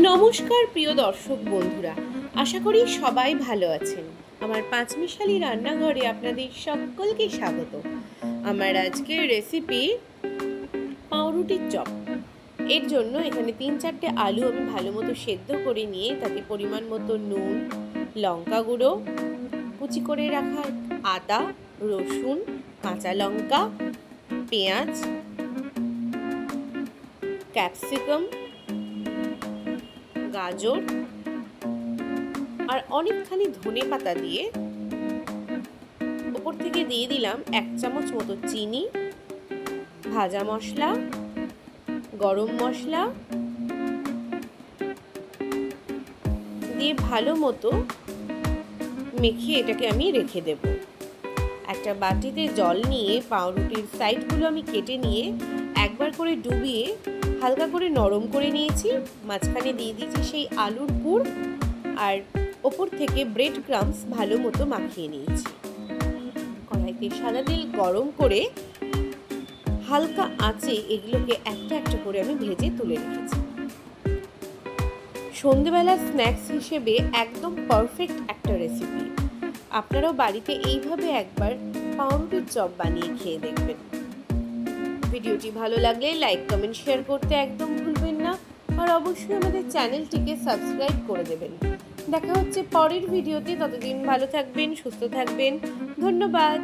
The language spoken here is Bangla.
নমস্কার প্রিয় দর্শক বন্ধুরা, আশা করি সবাই ভালো আছেন। আমার পাঁচমিশালি রান্নাঘরে আপনাদের সকলকে স্বাগত। আমার আজকের রেসিপি পাউরুটির চপ। এর জন্য এখানে 3-4টে আলু আমি ভালো মতো সেদ্ধ করে নিয়ে তাতে পরিমাণ মতো নুন, লঙ্কা গুঁড়ো, কুচি করে রাখা আদা, রসুন, কাঁচা লঙ্কা, পেঁয়াজ, ক্যাপসিকাম, গাজর আর অনেকখানি ধনে পাতা দিয়ে ওপর থেকে দিয়ে দিলাম 1 চামচ মতো চিনি, ভাজা মশলা, গরম মশলা দিয়ে ভালো মতো মেখে এটাকে আমি রেখে দেব। একটা বাটিতে জল নিয়ে পাউরুটির সাইডগুলো আমি কেটে নিয়ে একবার করে ডুবিয়ে হালকা করে নরম করে নিয়েছি। মাঝখানে দিয়ে দিয়েছি সেই আলুর পুর আর ওপর থেকে ব্রেড ক্রাম্বস ভালো মতো মাখিয়ে নিয়েছি। কড়াইতে সাদা তেল গরম করে হালকা আঁচে এগুলোকে একটা একটা করে আমি ভেজে তুলে রেখেছি। সন্ধেবেলা স্ন্যাক্স হিসেবে একদম পারফেক্ট একটা রেসিপি। আপনারাও বাড়িতে এইভাবে একবার পাউরুটির চপ বানিয়ে খেয়ে দেখবেন। ভিডিওটি ভালো লাগলে লাইক, কমেন্ট, শেয়ার করতে একদম ভুলবেন না। আর অবশ্যই আমাদের চ্যানেলটিকে সাবস্ক্রাইব করে দেবেন। দেখা হচ্ছে পরের ভিডিওতে। ততদিন ভালো থাকবেন, সুস্থ থাকবেন। ধন্যবাদ।